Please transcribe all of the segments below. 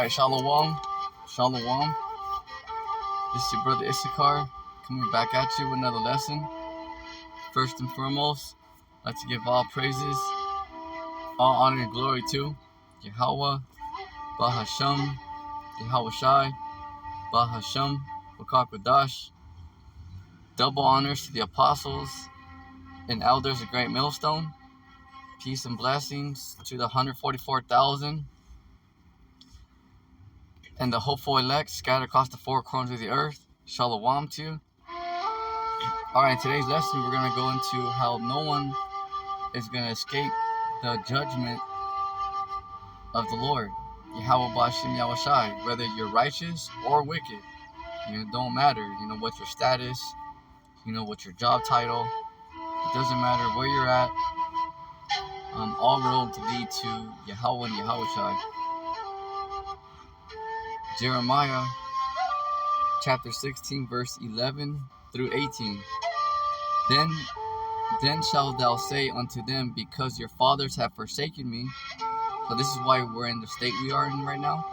Alright, Shalom. Shalom. This is your brother Issachar coming back at you with another lesson. First and foremost, I'd like to give all praises, all honor and glory to Yahweh, Bahasham, Yahweh Shai, Bahasham, Wakakwadash. Double honors to the apostles and elders of Great Millstone. Peace and blessings to the 144,000 and the hopeful elect scattered across the four corners of the earth. Shalom to you. Alright, in today's lesson we're going to go into how no one is going to escape the judgment of the Lord. Yahweh Bashim Yahweh Shai. Whether you're righteous or wicked, it don't matter. What's your status, what's your job title. It doesn't matter where you're at. All roads lead to Yahweh and Yahweh Shai. Jeremiah chapter 16 verse 11 through 18. Then shalt thou say unto them, because your fathers have forsaken me. So this is why we're in the state we are in right now.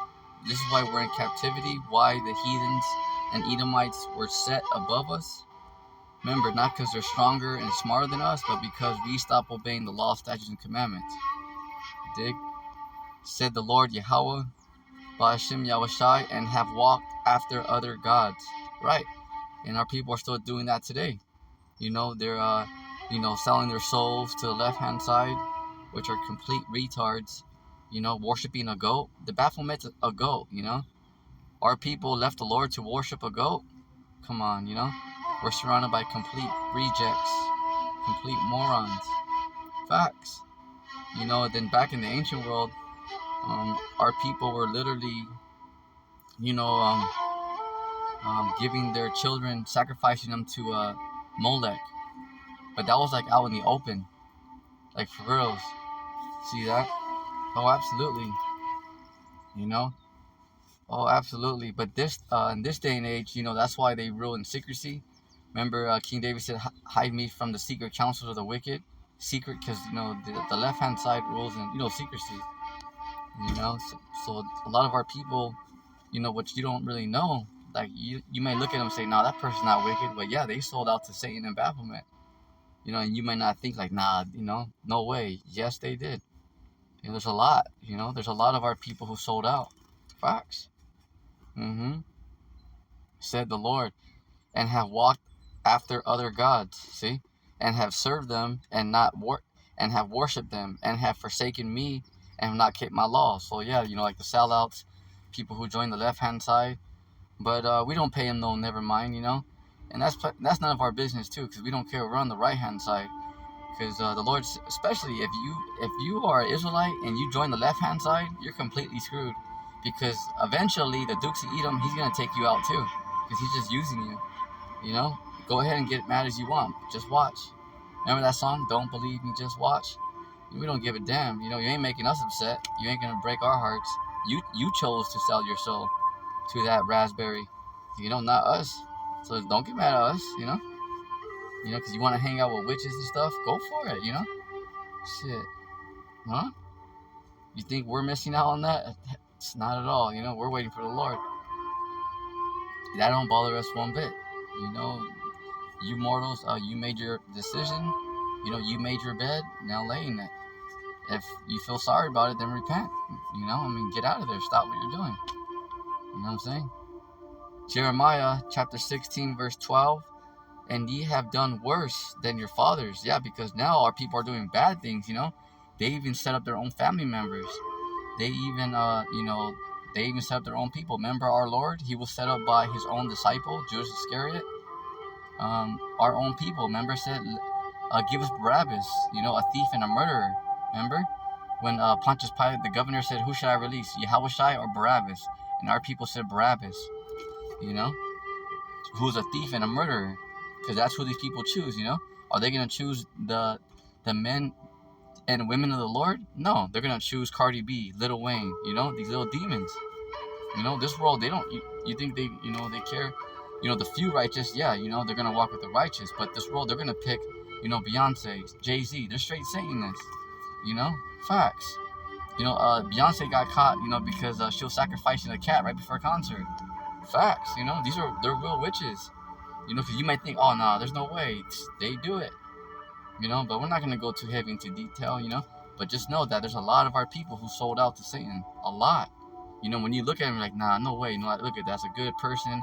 This is why we're in captivity. Why the heathens and Edomites were set above us. Remember, not because they're stronger and smarter than us, but because we stopped obeying the law, statutes, and commandments. Dig? Said the Lord Yahweh, Ba'ashim Yahweh Shai, and have walked after other gods. Right. And our people are still doing that today. They're, selling their souls to the left-hand side, which are complete retards. Worshiping a goat. The Baphomet's a goat, Our people left the Lord to worship a goat? Come on, We're surrounded by complete rejects, complete morons. Facts. Then back in the ancient world, our people were literally, giving their children, sacrificing them to Molech. But that was like out in the open. Like for reals. See that? Oh, absolutely. Oh, absolutely. But this, in this day and age, that's why they rule in secrecy. Remember, King David said, hide me from the secret counsels of the wicked. Secret, because, the left-hand side rules in, secrecy. So a lot of our people, what you don't really know, like, you may look at them and say, nah, that person's not wicked. But yeah, they sold out to Satan and Baphomet. And you might not think like, nah, no way. Yes, they did. There's a lot, there's a lot of our people who sold out. Facts. Said the Lord, and have walked after other gods, see, and have served them and and have worshipped them and have forsaken me and have not kept my law. So yeah, like the sellouts, people who join the left-hand side, but we don't pay them though. Never mind, and that's none of our business too, because we don't care. We're on the right-hand side, because the Lord, especially if you are an Israelite and you join the left-hand side, you're completely screwed, because eventually the Dukes of Edom, he's gonna take you out too, because he's just using you. Go ahead and get mad as you want. Just watch. Remember that song, Don't Believe Me, Just Watch? We don't give a damn. You ain't making us upset. You ain't gonna break our hearts. You chose to sell your soul to that raspberry. Not us. So don't get mad at us, because you want to hang out with witches and stuff. Go for it, Shit. Huh? You think we're missing out on that? It's not at all. We're waiting for the Lord. That don't bother us one bit. You mortals, you made your decision. You made your bed. Now lay in it. If you feel sorry about it, then repent. Get out of there. Stop what you're doing. You know what I'm saying? Jeremiah chapter 16 verse 12. And ye have done worse than your fathers. Yeah, because now our people are doing bad things. They even set up their own family members. They even they even set up their own people. Remember our Lord? He was set up by his own disciple, Judas Iscariot. Our own people, remember, said, give us Barabbas, a thief and a murderer. Remember? When Pontius Pilate, the governor, said, who should I release, Yahweh Shai or Barabbas? And our people said Barabbas, who's a thief and a murderer. Because that's who these people choose, Are they going to choose the men and women of the Lord? No, they're going to choose Cardi B, Lil Wayne, these little demons. This world, they don't, you think they, they care. The few righteous, yeah, they're going to walk with the righteous. But this world, they're going to pick, Beyonce, Jay-Z. They're straight Satanists, Facts. Beyonce got caught, because she was sacrificing a cat right before a concert. Facts, they're real witches. Because you might think, oh, no, there's no way. They do it, but we're not going to go too heavy into detail, But just know that there's a lot of our people who sold out to Satan. A lot. When you look at him, like, nah, no way. Look at that. That's a good person.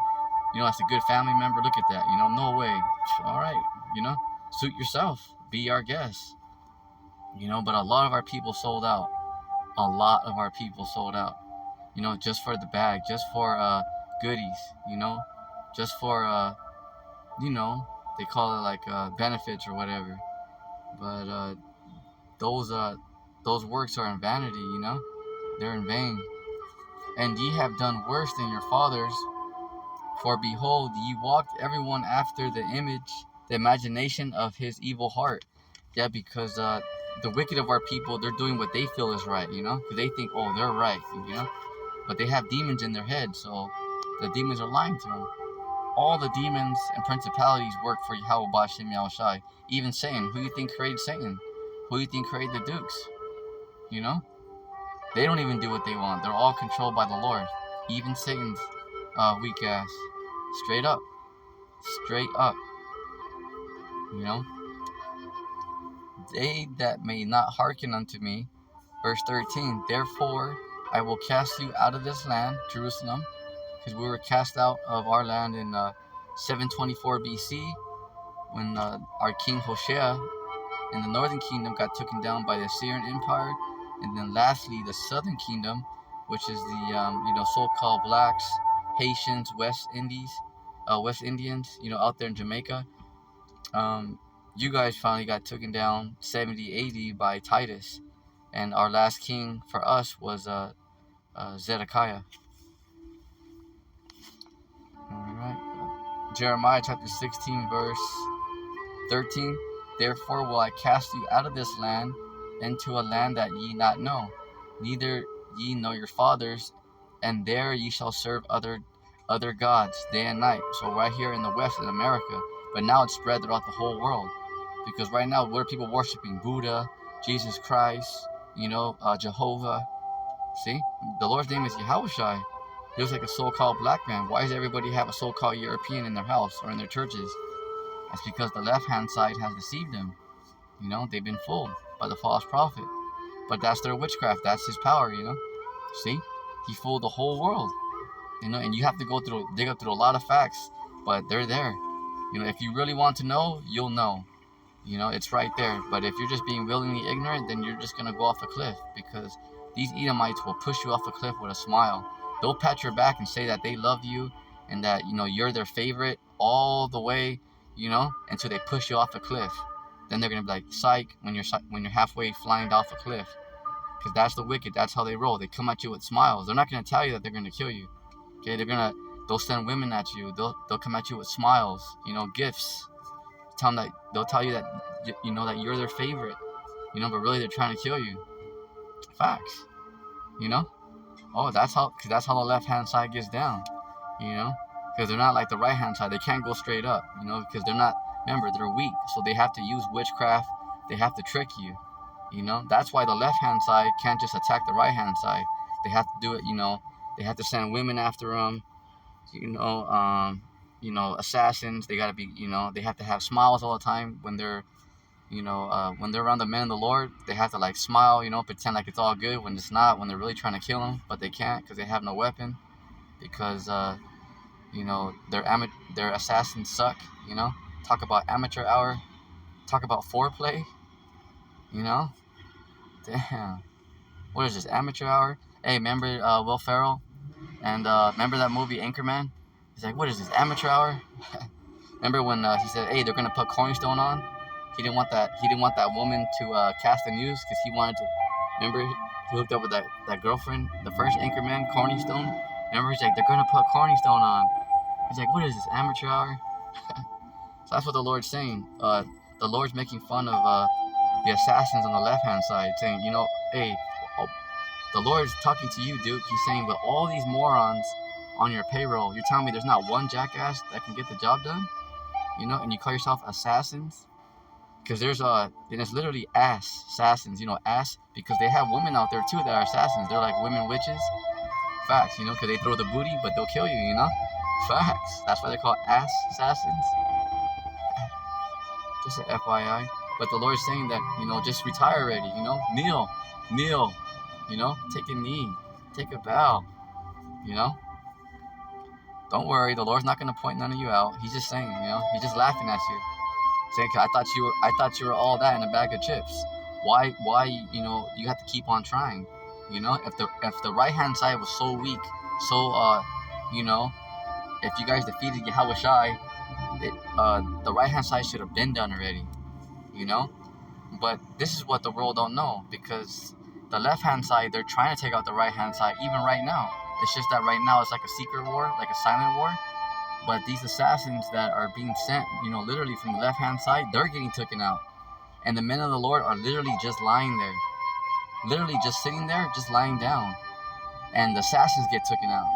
That's a good family member. Look at that. No way. All right. Suit yourself. Be our guest. But a lot of our people sold out. A lot of our people sold out. Just for the bag, just for goodies, just for they call it like benefits or whatever. But those works are in vanity, they're in vain. And ye have done worse than your fathers, for behold, ye walked everyone after the imagination of his evil heart. Yeah, because the wicked of our people, they're doing what they feel is right, because they think, oh, they're right, but they have demons in their head, so the demons are lying to them. All the demons and principalities work for Yahweh Ba'Shem Yahushai. Even Satan. Who you think created Satan? Who you think created the dukes? They don't even do what they want. They're all controlled by the Lord. Even Satan's weak ass. Straight up. Straight up. They that may not hearken unto me. Verse 13. Therefore I will cast you out of this land, Jerusalem, because we were cast out of our land in 724 BC, when our king Hoshea in the northern kingdom got taken down by the Assyrian Empire, and then lastly the southern kingdom, which is the so-called blacks, Haitians, West Indians, out there in Jamaica. You guys finally got taken down 70 AD by Titus, and our last king for us was Zedekiah. Alright. Jeremiah chapter 16 verse 13. Therefore will I cast you out of this land into a land that ye not know, neither ye know your fathers, and there ye shall serve other gods day and night. So right here in the West in America, but now it's spread throughout the whole world, because right now what are people worshiping? Buddha, Jesus Christ, Jehovah. See, the Lord's name is Yahushai. There's like a so-called black man. Why does everybody have a so-called European in their house or in their churches? That's because the left-hand side has deceived them. They've been fooled by the false prophet. But that's their witchcraft. That's his power, See? He fooled the whole world. And you have to dig up through a lot of facts, but they're there. If you really want to know, you'll know. It's right there. But if you're just being willingly ignorant, then you're just going to go off a cliff, because these Edomites will push you off a cliff with a smile. They'll pat your back and say that they love you and that, you're their favorite all the way, until they push you off a cliff. Then they're going to be like, psych, when you're halfway flying off a cliff. Because that's the wicked. That's how they roll. They come at you with smiles. They're not going to tell you that they're going to kill you. Okay, they'll send women at you. They'll come at you with smiles, gifts. They'll tell you that, that you're their favorite, but really they're trying to kill you. Facts, Oh, that's how the left-hand side gets down, because they're not like the right-hand side. They can't go straight up, because they're not, remember, they're weak. So they have to use witchcraft. They have to trick you, That's why the left-hand side can't just attack the right-hand side. They have to do it, they have to send women after them, assassins. They gotta be, they have to have smiles all the time when they're, when they're around the men of the Lord. They have to like smile, pretend like it's all good when it's not, when they're really trying to kill them, but they can't because they have no weapon, because their assassins suck. Talk about amateur hour, talk about foreplay. Damn, what is this, amateur hour? Hey, remember Will Ferrell and remember that movie Anchorman? He's like, what is this, amateur hour? Remember when he said, hey, they're gonna put Cornerstone on? He didn't want that woman to cast the news, because he wanted to. Remember, he hooked up with that girlfriend, the first Anchorman, Cornerstone. Remember, he's like, they're gonna put Cornerstone on. He's like, what is this, amateur hour? So that's what the Lord's saying. The Lord's making fun of the assassins on the left-hand side, saying, hey, the Lord's talking to you, Duke. He's saying, but all these morons on your payroll, you're telling me there's not one jackass that can get the job done? And you call yourself assassins? Because there's and it's literally assassins, ass, because they have women out there too that are assassins. They're like women witches. Facts, because they throw the booty, but they'll kill you. Facts. That's why they're called assassins. Just an FYI. But the Lord's saying that, just retire already, kneel, take a knee, take a bow, you know. Don't worry, the Lord's not gonna point none of you out. He's just saying, he's just laughing at you, saying, I thought you were all that in a bag of chips. Why, you have to keep on trying, If the right hand side was so weak, so if you guys defeated Yahweh Shai, the right hand side should have been done already, But this is what the world don't know, because the left hand side, they're trying to take out the right hand side even right now. It's just that right now it's like a secret war, like a silent war. But these assassins that are being sent, literally from the left hand side, they're getting taken out. And the men of the Lord are literally just lying there. Literally just sitting there, just lying down. And the assassins get taken out.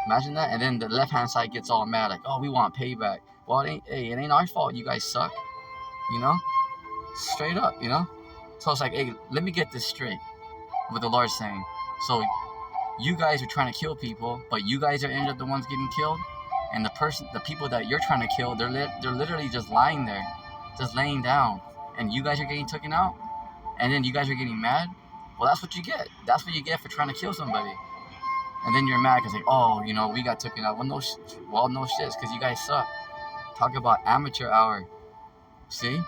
Imagine that. And then the left hand side gets all mad, like, oh, we want payback. Well, it ain't our fault you guys suck. Straight up, So it's like, hey, let me get this straight. What the Lord's saying. So you guys are trying to kill people, but you guys are ended up the ones getting killed. And the people that you're trying to kill, they're literally just lying there, just laying down. And you guys are getting taken out. And then you guys are getting mad. Well, that's what you get. That's what you get for trying to kill somebody. And then you're mad because, like, oh, we got taken out. Well, no shit, because you guys suck. Talk about amateur hour. See?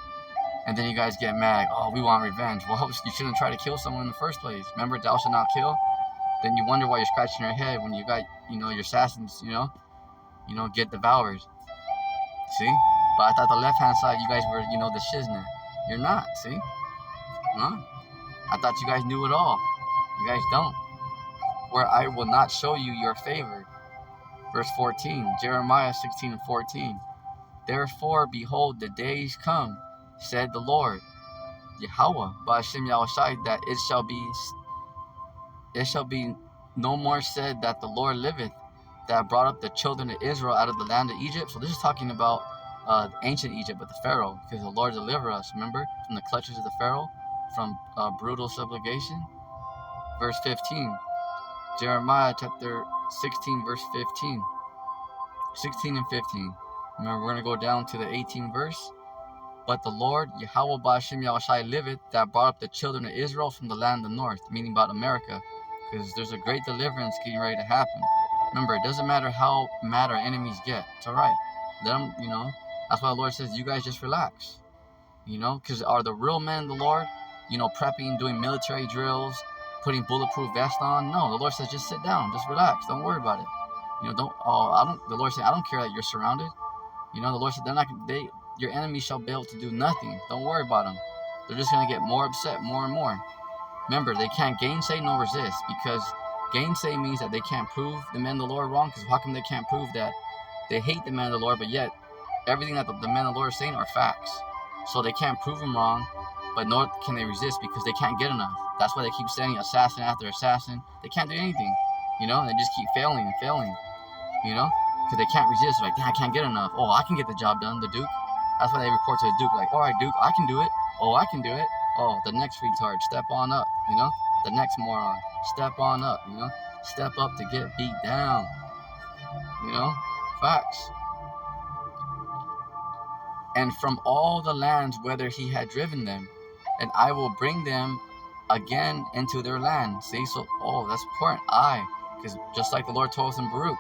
And then you guys get mad. Oh, we want revenge. Well, you shouldn't try to kill someone in the first place. Remember, thou shalt not kill? Then you wonder why you're scratching your head when you got, your assassins, get devoured. See? But I thought the left-hand side, you guys were, the shiznit. You're not, see? Huh? I thought you guys knew it all. You guys don't. Where I will not show you your favor. Verse 14, Jeremiah 16:14. Therefore, behold, the days come, said the Lord, Yahweh, Ba'ashem Yahushai, that it shall be no more said that the Lord liveth, that brought up the children of Israel out of the land of Egypt. So this is talking about ancient Egypt, but the Pharaoh, because the Lord delivered us, remember, from the clutches of the Pharaoh, from brutal subjugation. Verse 15, Jeremiah chapter 16, verse 15. 16 and 15. Remember, we're going to go down to the 18th verse. But the Lord, Yahweh Ba'ashem Yahushai liveth, that brought up the children of Israel from the land of the north, meaning about America, because there's a great deliverance getting ready to happen. Remember, it doesn't matter how mad our enemies get. It's all right. Let them, that's why the Lord says, you guys just relax. Because are the real men of the Lord, prepping, doing military drills, putting bulletproof vests on? No, the Lord says, just sit down, just relax, don't worry about it. The Lord said, I don't care that you're surrounded. The Lord said, your enemies shall be able to do nothing. Don't worry about them. They're just going to get more upset more and more. Remember, they can't gainsay nor resist, because gainsay means that they can't prove the men of the Lord wrong, because how come they can't prove that they hate the men of the Lord, but yet everything that the men of the Lord are saying are facts. So they can't prove them wrong, but nor can they resist, because they can't get enough. That's why they keep sending assassin after assassin. They can't do anything, they just keep failing and failing, because they can't resist. Like, I can't get enough. Oh, I can get the job done, the Duke. That's why they report to the Duke, like, all right, Duke, I can do it. Oh, I can do it. Oh, the next retard, step on up, the next moron, step on up, step up to get beat down, facts. And from all the lands whither he had driven them, and I will bring them again into their land. See, so, that's important. Because just like the Lord told us in Baruch,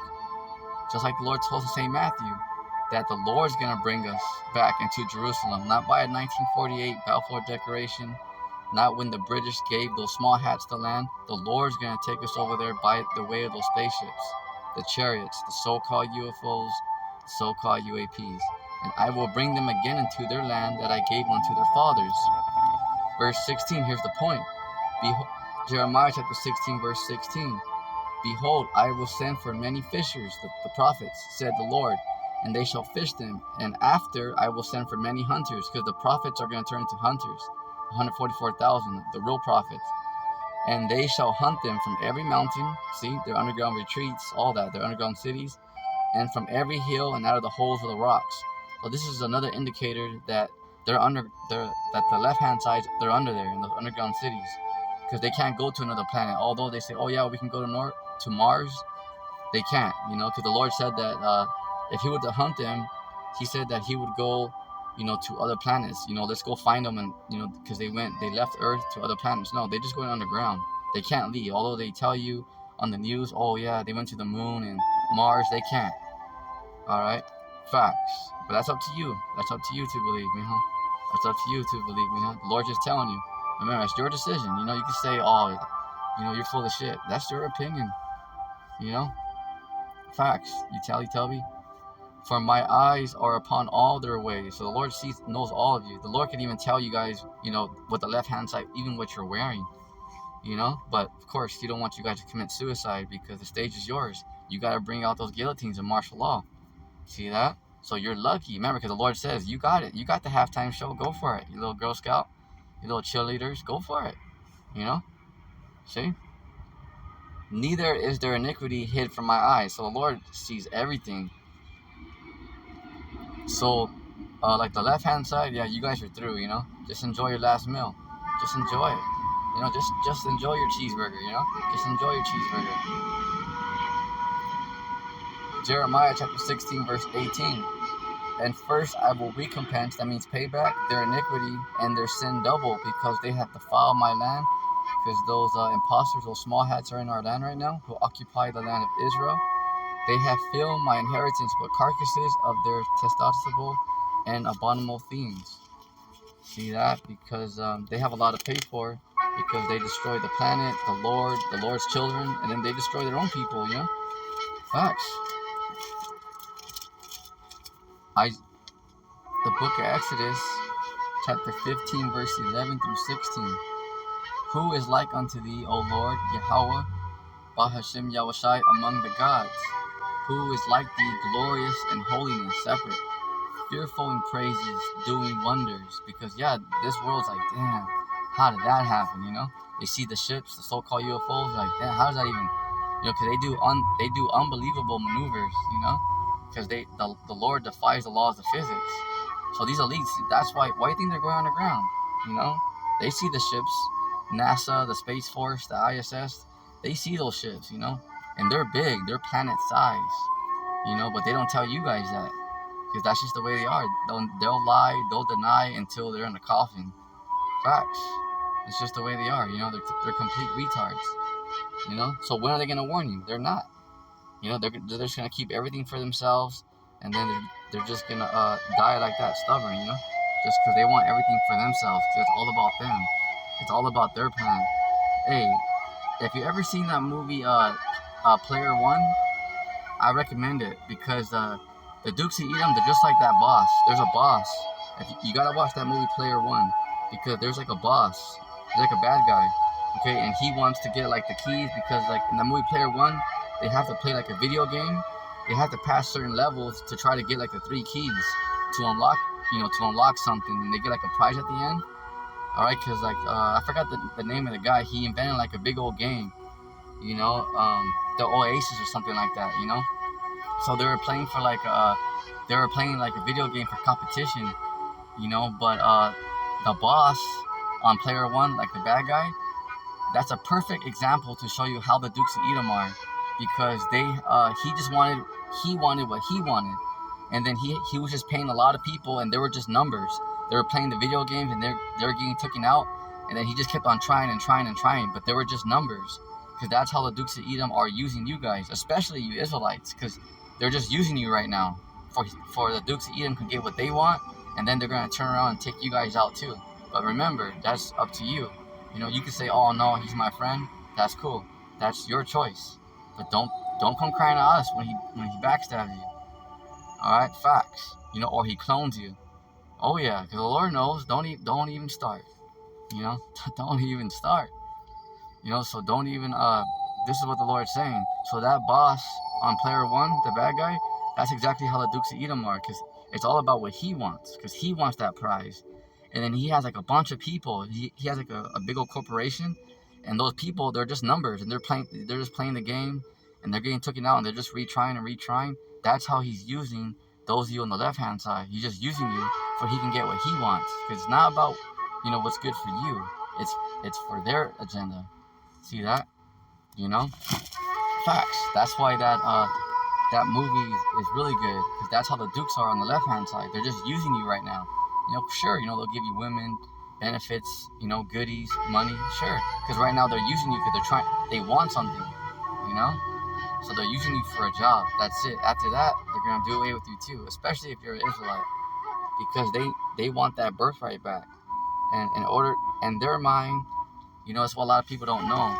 just like the Lord told us in St. Matthew, that the Lord's going to bring us back into Jerusalem, not by a 1948 Balfour Declaration, not when the British gave those small hats to land. The Lord's going to take us over there by the way of those spaceships, the chariots, the so-called UFOs, the so-called UAPs. And I will bring them again into their land that I gave unto their fathers. Verse 16, here's the point. Jeremiah chapter 16, verse 16. Behold, I will send for many fishers, the prophets, said the Lord, and they shall fish them. And after I will send for many hunters, because the prophets are going to turn into hunters. 144,000, the real prophets. And they shall hunt them from every mountain. See, their underground retreats, all that, their underground cities. And from every hill and out of the holes of the rocks. So this is another indicator that that the left hand side, they're under there in the underground cities, because they can't go to another planet. Although they say, oh yeah, we can go to Mars, they can't, because the Lord said that if he were to hunt them, he said that he would go, to other planets. Let's go find them, and because they left Earth to other planets. No, they just going underground. They can't leave. Although they tell you on the news, oh yeah, they went to the moon and Mars, they can't. All right, facts. But that's up to you. That's up to you to believe me, huh? That's up to you to believe me, huh? The Lord just telling you. Remember, it's your decision. You can say, oh, you're full of shit. That's your opinion. Facts. You tell me. For my eyes are upon all their ways. So the Lord knows all of you. The Lord can even tell you guys, with the left hand side, even what you're wearing. But of course, He don't want you guys to commit suicide, because the stage is yours. You got to bring out those guillotines in martial law. See that? So you're lucky. Remember, because the Lord says, you got it. You got the halftime show. Go for it. You little Girl Scout. You little cheerleaders. Go for it. See? Neither is there iniquity hid from my eyes. So the Lord sees everything. So, like the left-hand side, yeah, you guys are through, Just enjoy your last meal. Just enjoy it. Just enjoy your cheeseburger, Just enjoy your cheeseburger. Jeremiah chapter 16, verse 18. And first I will recompense, that means payback, their iniquity and their sin double, because they have defiled my land. Because those imposters, those small hats are in our land right now, who occupy the land of Israel. They have filled my inheritance with carcasses of their detestable and abominable things. See that? Because they have a lot to pay for, because they destroy the planet, the Lord's children, and then they destroy their own people, Facts. The book of Exodus, chapter 15, verse 11 through 16. Who is like unto thee, O Lord, Yahweh, Bahashim Yahushai, among the gods? Who is like thee, glorious in holiness, separate, fearful in praises, doing wonders? Because, this world's like, damn, how did that happen, They see the ships, the so-called UFOs, like, damn, how does that even, because they do unbelievable maneuvers, because the Lord defies the laws of physics. So these elites, that's why do you think they're going underground? They see the ships, NASA, the Space Force, the ISS, they see those ships, and they're big, they're planet size, but they don't tell you guys that, because that's just the way they are. They'll lie, they'll deny until they're in the coffin. Facts. It's just the way they are, they're complete retards, so when are they going to warn you? They're not. They're just going to keep everything for themselves, and then they're just going to die like that, stubborn, just because they want everything for themselves, because it's all about them. It's all about their plan. Hey, if you ever seen that movie, Player One, I recommend it, because the Dukes of Edom, they're just like that boss. There's a boss. You gotta watch that movie Player One, because there's like a boss. There's like a bad guy, okay, and he wants to get like the keys, because like in the movie Player One, they have to play like a video game. They have to pass certain levels to try to get like the 3 keys to unlock something, and they get like a prize at the end. All right, because like I forgot the name of the guy. He invented like a big old game, the Oasis or something like that, So they were playing for like a video game for competition, But the boss on Player One, like the bad guy, that's a perfect example to show you how the Dukes of Edom are, because he wanted what he wanted, and then he was just paying a lot of people, and they were just numbers. They were playing the video games, and they were getting taken out, and then he just kept on trying, but they were just numbers, because that's how the Dukes of Edom are using you guys, especially you Israelites, because they're just using you right now. For the Dukes of Edom can get what they want, and then they're going to turn around and take you guys out too. But remember, that's up to you. You can say, oh no, he's my friend. That's cool. That's your choice. But don't come crying to us when he backstabs you. Alright, facts. Or he clones you. Oh yeah, because the Lord knows, don't even start. Don't even start. So don't even, this is what the Lord's saying. So that boss on Player One, the bad guy, that's exactly how the Dukes of Edom are, because it's all about what he wants, because he wants that prize. And then he has like a bunch of people. He has like a big old corporation, and those people, they're just numbers, and they're just playing the game, and they're getting taken out, and they're just retrying. That's how he's using those of you on the left hand side. He's just using you for he can get what he wants. Because it's not about, what's good for you. It's for their agenda. See that? Facts. That's why that movie is really good, because that's how the Dukes are on the left-hand side. They're just using you right now. Sure, they'll give you women, benefits, goodies, money, sure. Because right now they're using you because they want something, So they're using you for a job. That's it. After that, they're going to do away with you too, especially if you're an Israelite, because they want that birthright back. And in their mind, it's what a lot of people don't know.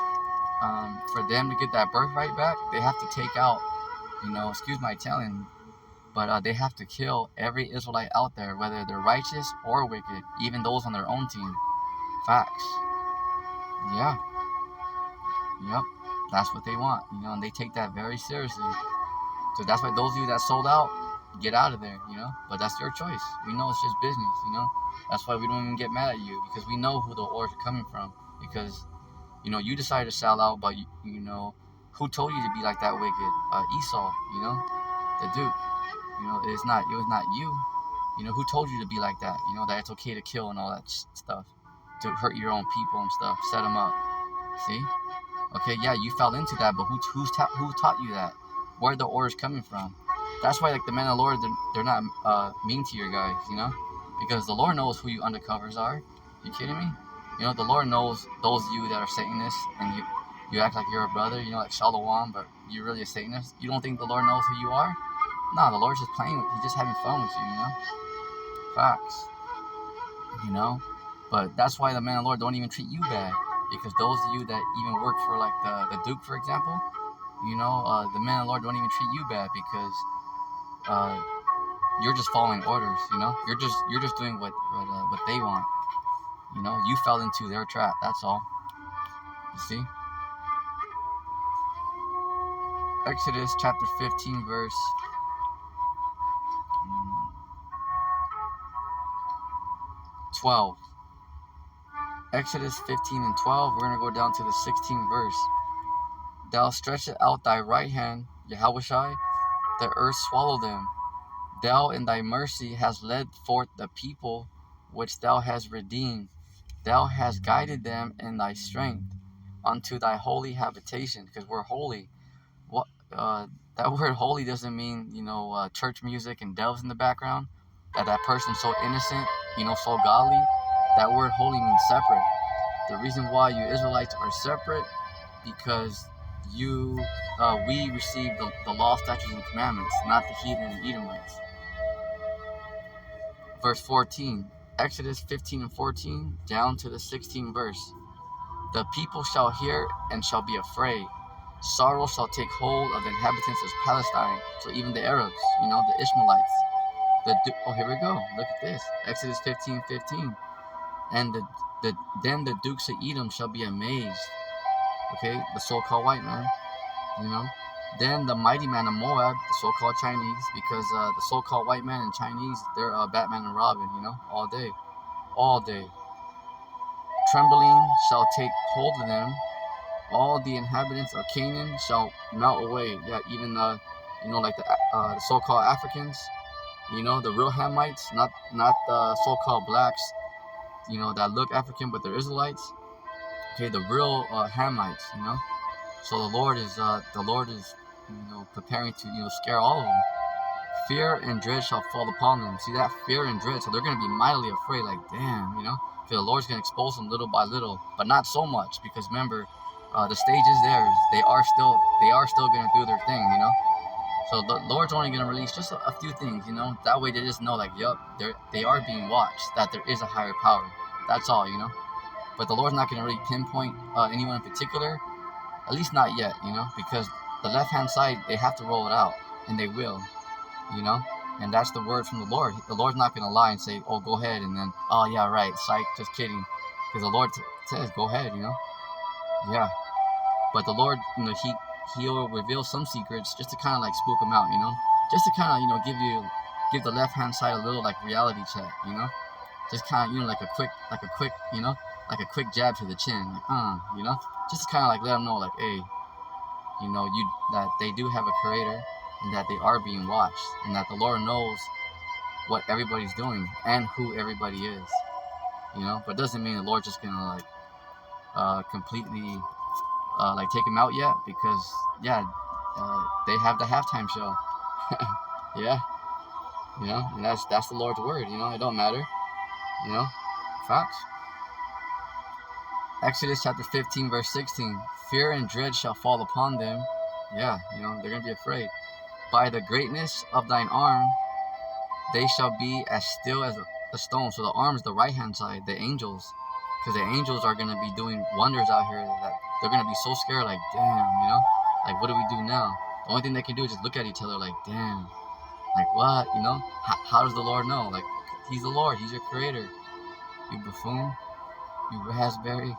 For them to get that birthright back, they have to take out, excuse my Italian, but they have to kill every Israelite out there, whether they're righteous or wicked, even those on their own team. Facts. Yeah. Yep. That's what they want, and they take that very seriously. So that's why those of you that sold out, get out of there, But that's your choice. We know it's just business, That's why we don't even get mad at you, because we know who the orders are coming from. Because, you decided to sell out, but, who told you to be like that wicked? Esau, the Duke. It was not you. Who told you to be like that? That it's okay to kill and all that stuff, to hurt your own people and stuff, set them up. See? Okay, yeah, you fell into that, but who taught you that? Where are the orders coming from? That's why, like, the men of the Lord, they're not mean to your guys, because the Lord knows who you undercovers are. You kidding me? The Lord knows those of you that are Satanists, and you act like you're a brother, like Shalom, but you're really a Satanist. You don't think the Lord knows who you are? No, the Lord's just playing with you. He's just having fun with you, Facts. But that's why the men of the Lord don't even treat you bad. Because those of you that even work for, like, the Duke, for example, the men of the Lord don't even treat you bad, because you're just following orders, You're just doing what they want. You fell into their trap, that's all. You see? Exodus chapter 15, verse 12. Exodus 15 and 12, we're going to go down to the 16th verse. Thou stretchest out thy right hand, Yahushai, the earth swallow them. Thou in thy mercy hast led forth the people which thou hast redeemed. Thou hast guided them in thy strength unto thy holy habitation, because we're holy. What that word holy doesn't mean, church music and doves in the background, that person's so innocent, so godly. That word holy means separate. The reason why you Israelites are separate, because we received the law, statutes, and commandments, not the heathen and Edomites. Verse 14, Exodus 15 and 14, down to the 16th verse. The people shall hear and shall be afraid. Sorrow shall take hold of the inhabitants of Palestine. So even the Arabs, the Ishmaelites. Here we go. Look at this. Exodus 15:15. And then the dukes of Edom shall be amazed. Okay, the so-called white man. Then the mighty man of Moab, the so-called Chinese, because the so-called white man and Chinese, they're Batman and Robin, all day. Trembling shall take hold of them. All the inhabitants of Canaan shall melt away. Yeah, even like the so-called Africans, the real Hamites, not the so-called blacks, that look African but they're Israelites. Okay, the real Hamites, So the Lord is preparing to scare all of them. Fear and dread shall fall upon them. See that, fear and dread. So they're going to be mightily afraid. Like, damn, because the Lord's going to expose them little by little, but not so much, because remember, the stage is theirs. They are still going to do their thing, So the Lord's only going to release just a few things, That way they just know, like, yup, they are being watched. That there is a higher power. That's all, But the Lord's not going to really pinpoint anyone in particular. At least not yet, Because the left-hand side, they have to roll it out, and they will, And that's the word from the Lord. The Lord's not going to lie and say, oh, go ahead, and then, oh, yeah, right, psych, just kidding. Because the Lord says, go ahead, Yeah. But the Lord, He'll reveal some secrets just to kind of like spook them out, Just to kind of, give the left-hand side a little like reality check, Just kind of, like a quick, like a quick jab to the chin, like, Just to kind of like let them know, like, hey, that they do have a creator, and that they are being watched, and that the Lord knows what everybody's doing and who everybody is. You know, but it doesn't mean the Lord's just gonna like completely like take him out yet, because yeah, they have the halftime show. Yeah, you know, and that's the Lord's word. You know, it don't matter. You know, facts. Exodus chapter 15 verse 16. Fear and dread shall fall upon them. Yeah, you know, they're gonna be afraid. By the greatness of thine arm, they shall be as still as a stone. So the arm is the right hand side, the angels, because the angels are gonna be doing wonders out here that they're gonna be so scared, like damn, you know, like what do we do now? The only thing they can do is just look at each other like damn, like what, you know? How does the Lord know? Like he's the Lord, he's your creator. You buffoon, you raspberry.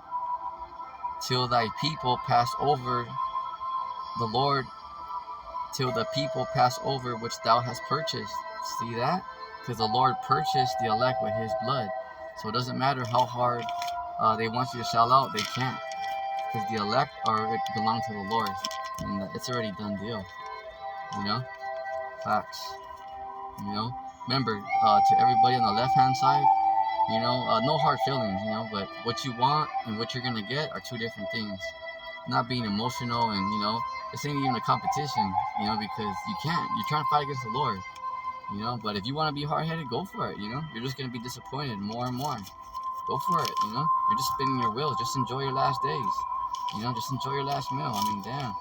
Till thy people pass over, the Lord, till the people pass over which thou hast purchased. See that? Because the Lord purchased the elect with his blood. So it doesn't matter how hard they want you to sell out, they can't. Because the elect are belong to the Lord. And it's already done deal. You know? Facts. You know? Remember, to everybody on the left hand side, you know, no hard feelings, you know, but what you want and what you're going to get are two different things. Not being emotional, and you know, this ain't even a competition, you know, because you can't. You're trying to fight against the Lord, you know. But if you want to be hard-headed, go for it. You know, you're just gonna be disappointed more and more. Go for it. You know, you're just spinning your wheels. Just enjoy your last days. You know, just enjoy your last meal. I mean, damn.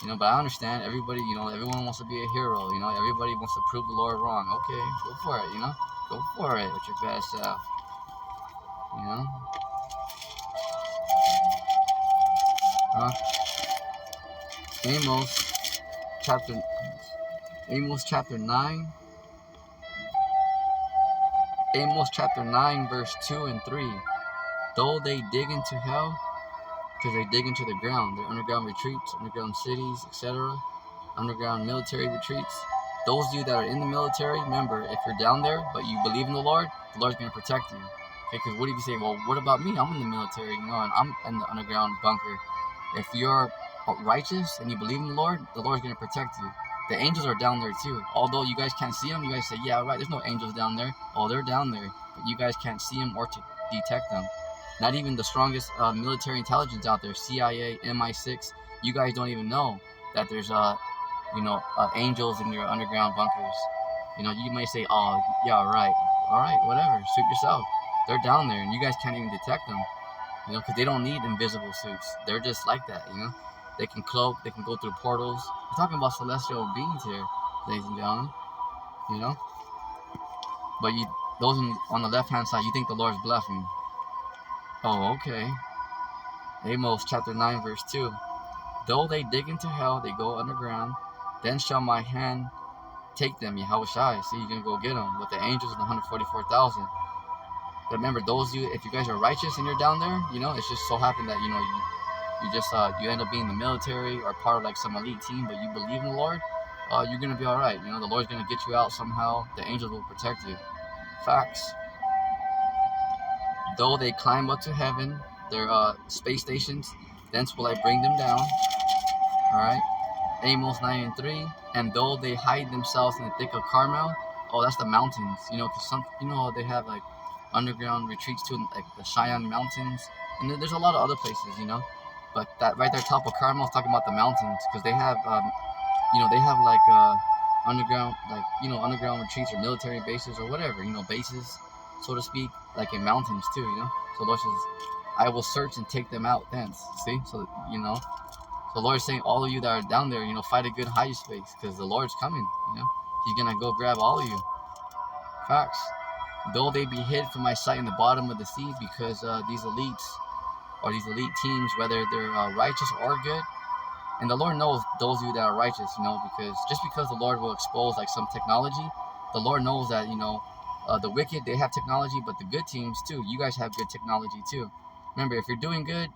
You know, but I understand everybody. You know, everyone wants to be a hero. You know, everybody wants to prove the Lord wrong. Okay, go for it. You know, go for it with your best self. You know. Huh? Amos chapter Amos chapter 9. Amos chapter 9 verse 2 and 3. Though they dig into hell, because they dig into the ground, their underground retreats, underground cities, etc., underground military retreats. Those of you that are in the military, remember, if you're down there but you believe in the Lord's going to protect you. Okay, because what if you say, well, what about me? I'm in the military, you know, and I'm in the underground bunker. If you're righteous and you believe in the Lord's going to protect you. The angels are down there too. Although you guys can't see them, you guys say, yeah, right, there's no angels down there. Oh, they're down there. But you guys can't see them or to detect them. Not even the strongest military intelligence out there, CIA, MI6, you guys don't even know that there's angels in your underground bunkers. You know, you may say, oh, yeah, right. All right, whatever. Suit yourself. They're down there, and you guys can't even detect them. You know, because they don't need invisible suits. They're just like that, you know. They can cloak. They can go through portals. We're talking about celestial beings here, ladies and gentlemen. You know. But those on the left-hand side, you think the Lord's bluffing. Oh, okay. Amos chapter 9, verse 2. Though they dig into hell, they go underground. Then shall my hand take them, Yahushai. See, you're going to go get them with the angels and the 144,000. But remember, those of you, if you guys are righteous and you're down there, you know, it's just so happened that, you know, you just, you end up being in the military or part of like some elite team, but you believe in the Lord, you're going to be all right. You know, the Lord's going to get you out somehow. The angels will protect you. Facts. Though they climb up to heaven, their space stations, thence will I bring them down. All right. Amos 9 and 3. And though they hide themselves in the thick of Carmel, oh, that's the mountains. You know, because some, you know, they have like underground retreats too, like the Cheyenne Mountains, and there's a lot of other places, you know. But that right there, top of Carmel, is talking about the mountains, because they have, you know, they have like underground, like, you know, underground retreats or military bases or whatever, you know, bases, so to speak, like in mountains too, you know. So Lord says, I will search and take them out thence. See, so you know, the Lord's saying, all of you that are down there, you know, fight a good high space, because the Lord's coming. You know, He's gonna go grab all of you. Facts. Though they be hid from my sight in the bottom of the sea, because these elites or these elite teams, whether they're righteous or good, and the Lord knows those of you that are righteous, you know, because just because the Lord will expose like some technology, the Lord knows that, you know, the wicked, they have technology, but the good teams too, you guys have good technology too. Remember, if you're doing good,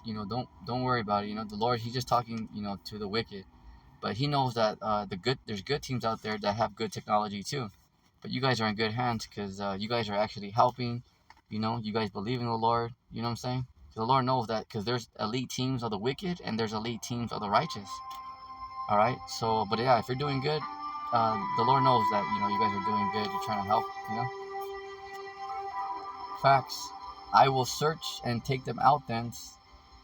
you know, don't worry about it. You know, the Lord, He's just talking, you know, to the wicked, but He knows that there's good teams out there that have good technology too. But you guys are in good hands, because you guys are actually helping. You know, you guys believe in the Lord. You know what I'm saying? The Lord knows that, because there's elite teams of the wicked and there's elite teams of the righteous. All right. So, but yeah, if you're doing good, the Lord knows that, you guys are doing good. You're trying to help, Facts. I will search and take them out thence,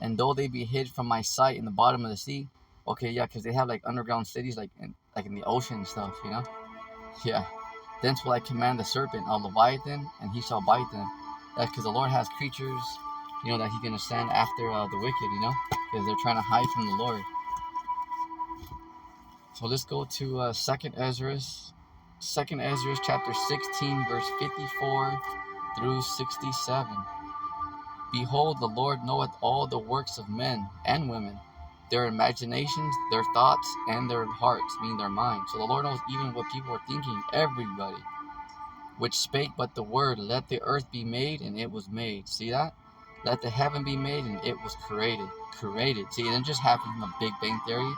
and though they be hid from my sight in the bottom of the sea. Okay, yeah, because they have like underground cities, like in the ocean and stuff. Yeah. Thence will I command the serpent, a Leviathan, and he shall bite them. That's because the Lord has creatures, that He's gonna send after the wicked, because they're trying to hide from the Lord. So let's go to Second Ezra, chapter 16, verse 54 through 67. Behold, the Lord knoweth all the works of men and women, their imaginations, their thoughts, and their hearts, meaning their minds. So the Lord knows even what people are thinking, everybody. Which spake but the word, let the earth be made, and it was made. See that? Let the heaven be made, and it was created. See, it didn't just happen from a Big Bang Theory.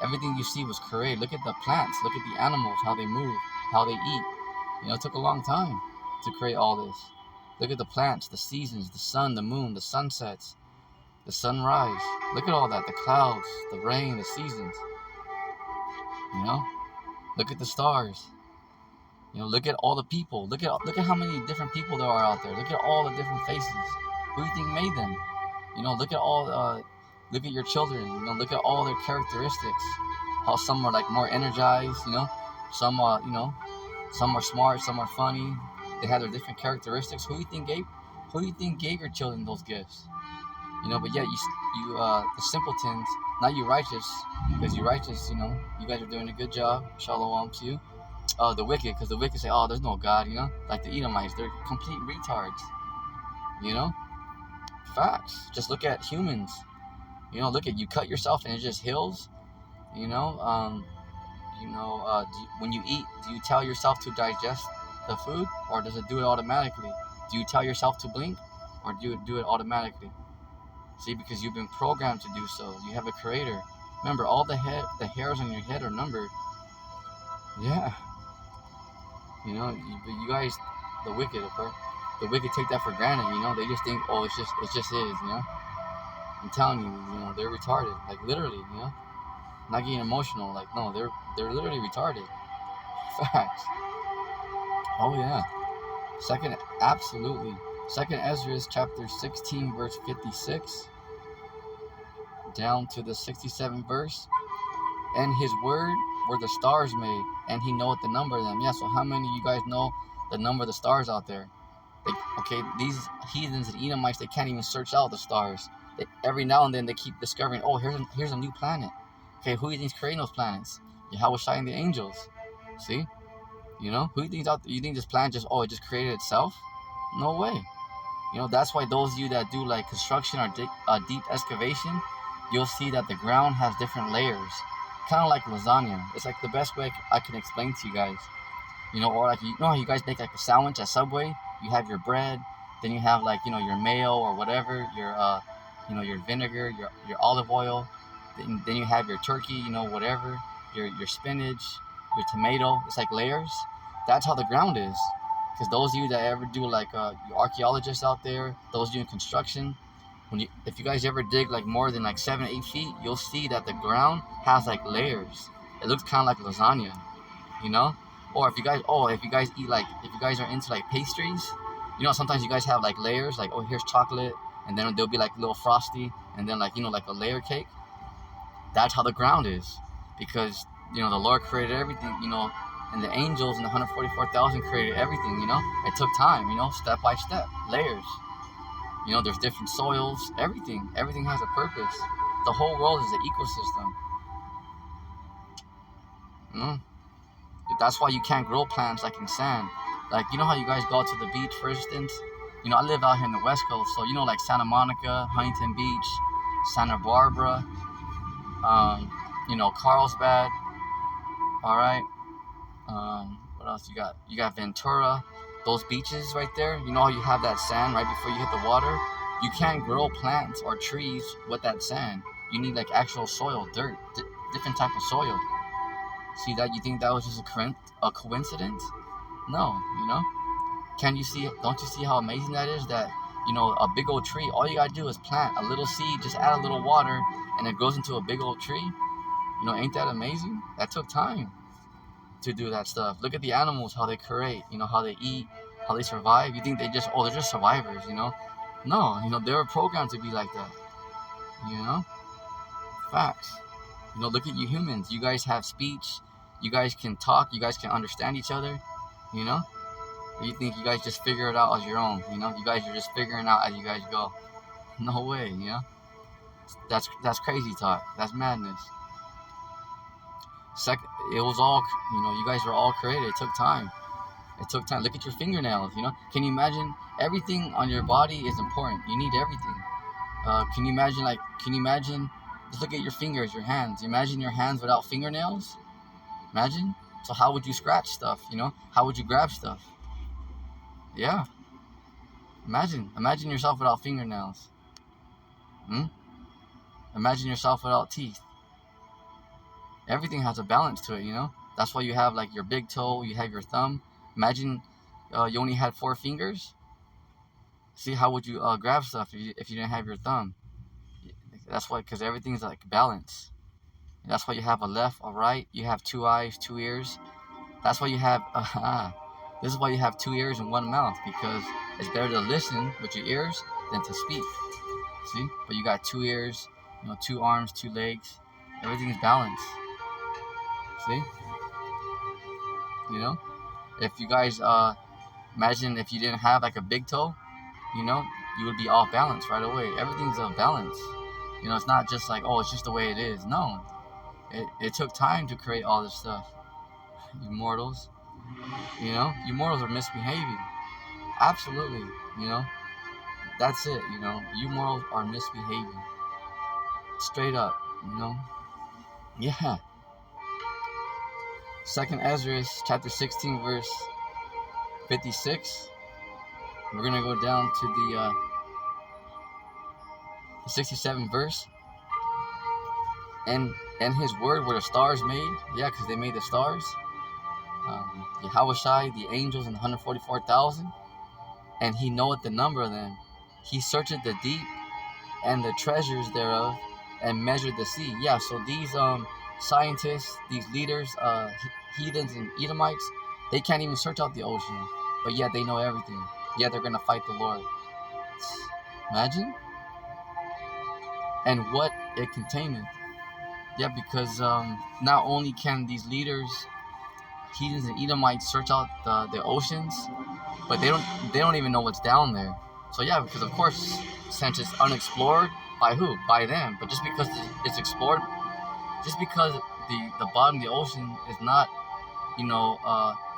Everything you see was created. Look at the plants, look at the animals, how they move, how they eat. It took a long time to create all this. Look at the plants, the seasons, the sun, the moon, the sunsets, the sunrise. Look at all that, the clouds, the rain, the seasons. Look at the stars. Look at all the people. Look at how many different people there are out there. Look at all the different faces. Who do you think made them? Look at all. Look at your children. Look at all their characteristics. How some are like more energized. Some some are smart, some are funny. They have their different characteristics. Who do you think gave your children those gifts? But yet you the simpletons, not you righteous, because you righteous. You guys are doing a good job. Shalom to you. The wicked, because the wicked say, oh, there's no God, like the Edomites, they're complete retards, facts. Just look at humans, look at, you cut yourself and it just heals, when you eat, do you tell yourself to digest the food, or does it do it automatically? Do you tell yourself to blink, or do you do it automatically? See, because you've been programmed to do so. You have a creator. Remember, all the hairs on your head are numbered. Yeah. You guys, the wicked, okay? The wicked take that for granted, They just think, oh, it just is, I'm telling you, they're retarded, like literally, Not getting emotional, like no, they're literally retarded. Facts. Oh yeah. Absolutely. Second Ezra, chapter 16, verse 56, down to the 67th verse. And his word were the stars made, and he knoweth the number of them. Yeah, so how many of you guys know the number of the stars out there? These heathens and Edomites, they can't even search out the stars. Every now and then they keep discovering, oh, here's a new planet. Okay, who do you think's creating those planets? Yahweh Shai and the angels. See? Who do you think's out there? You think this planet it just created itself? No way. That's why those of you that do like construction or deep excavation, you'll see that the ground has different layers. Kind of like lasagna. It's like the best way I can explain to you guys. Or like, how you guys make like a sandwich at Subway? You have your bread, then you have like, your mayo or whatever, your vinegar, your olive oil, then you have your turkey, whatever, your spinach, your tomato. It's like layers. That's how the ground is. Because those of you that ever do like you archaeologists out there, those of you in construction, if you guys ever dig like more than like 7-8 feet, you'll see that the ground has like layers. It looks kind of like lasagna, Or if you guys eat like, if you guys are into like pastries, sometimes you guys have like layers, like, oh, here's chocolate, and then there'll be like a little frosty, and then like, like a layer cake. That's how the ground is, because the Lord created everything, and the angels and the 144,000 created everything. It took time, step by step, layers. There's different soils, everything has a purpose. The whole world is an ecosystem. That's why you can't grow plants like in sand. Like, how you guys go to the beach, for instance? I live out here in the West Coast, so like Santa Monica, Huntington Beach, Santa Barbara, Carlsbad. All right. What else you got? You got Ventura. Those beaches right there. How you have that sand right before you hit the water? You can't grow plants or trees with that sand. You need like actual soil, dirt, different type of soil. See that? You think that was just a coincidence? No, Don't you see how amazing that is? That, a big old tree, all you gotta do is plant a little seed, just add a little water, and it grows into a big old tree. Ain't that amazing? That took time. to do that stuff. Look at the animals, how they create, how they eat, how they survive. You think they're just survivors, No, they were programmed to be like that, you know? Facts. Look at you humans. You guys have speech. You guys can talk. You guys can understand each other, you know? You think you guys just figure it out as your own, You guys are just figuring out as you guys go. No way, That's crazy talk. That's madness. Second, it was all, you guys were all created. It took time. Look at your fingernails, Can you imagine? Everything on your body is important. You need everything. Can you imagine, just look at your fingers, your hands. Imagine your hands without fingernails. Imagine. So how would you scratch stuff, How would you grab stuff? Yeah. Imagine yourself without fingernails. Imagine yourself without teeth. Everything has a balance to it, That's why you have like your big toe, you have your thumb. Imagine you only had 4 fingers. See, how would you grab stuff if you didn't have your thumb? That's why, because everything's like balance. That's why you have a left, a right. You have 2 eyes, 2 ears. That's why you have. This is why you have 2 ears and 1 mouth, because it's better to listen with your ears than to speak. See, but you got 2 ears, 2 arms, 2 legs. Everything is balanced. See, if you guys imagine if you didn't have like a big toe, you would be off balance right away. Everything's a balance. It's not just like, oh, it's just the way it is. No, it took time to create all this stuff. You mortals, you mortals are misbehaving. Absolutely, that's it. You mortals are misbehaving. Straight up, Yeah. Second Ezra chapter 16 verse 56. We're gonna go down to the 67th verse. And his word were the stars made. Yeah, because they made the stars. Yahushai, the angels, and 144,000. And he knoweth the number of them. He searcheth the deep and the treasures thereof, and measured the sea. Yeah, so these scientists, these leaders, heathens and Edomites, they can't even search out the ocean. But yet they know everything. Yet they're going to fight the Lord. Imagine. And what it containeth. Yeah, because not only can these leaders, heathens and Edomites, search out the oceans, but they don't even know what's down there. So yeah, because of course, since it's unexplored, by who? By them. But just because it's explored, just because the bottom of the ocean is not,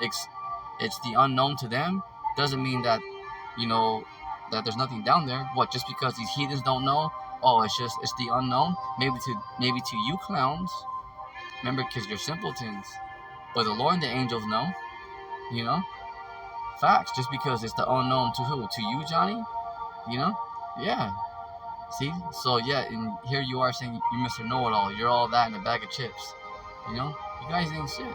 it's the unknown to them, doesn't mean that, that there's nothing down there. What? Just because these heathens don't know? Oh, it's the unknown. Maybe to you clowns, remember, because you're simpletons. But the Lord and the angels know, Facts. Just because it's the unknown to who? To you, Johnny? Yeah. See? So yeah, and here you are saying you Mr. Know-It-All. You're all that in a bag of chips. You guys ain't shit.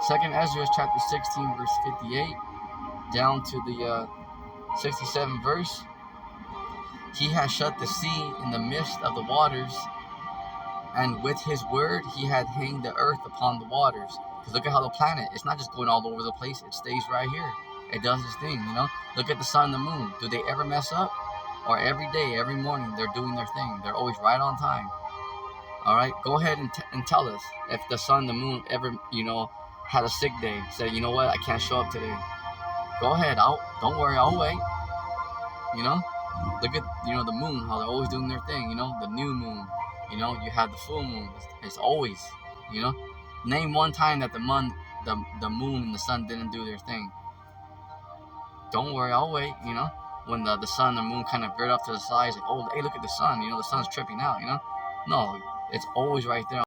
Second Ezra chapter 16 verse 58 down to the 67th verse. He has shut the sea in the midst of the waters, and with his word he had hanged the earth upon the waters. Because look at how the planet, it's not just going all over the place, it stays right here. It does its thing, Look at the sun and the moon. Do they ever mess up? Or every day, every morning, they're doing their thing. They're always right on time. All right, go ahead and tell us if the sun and the moon ever, had a sick day. Say, you know what, I can't show up today. Go ahead, don't worry, I'll wait. Look at, the moon, how they're always doing their thing, the new moon. You have the full moon. It's always, Name one time that the moon and the sun didn't do their thing. Don't worry, I'll wait, When the sun and the moon kind of veered off to the side, like, oh, hey, look at the sun, the sun's tripping out, No, it's always right there.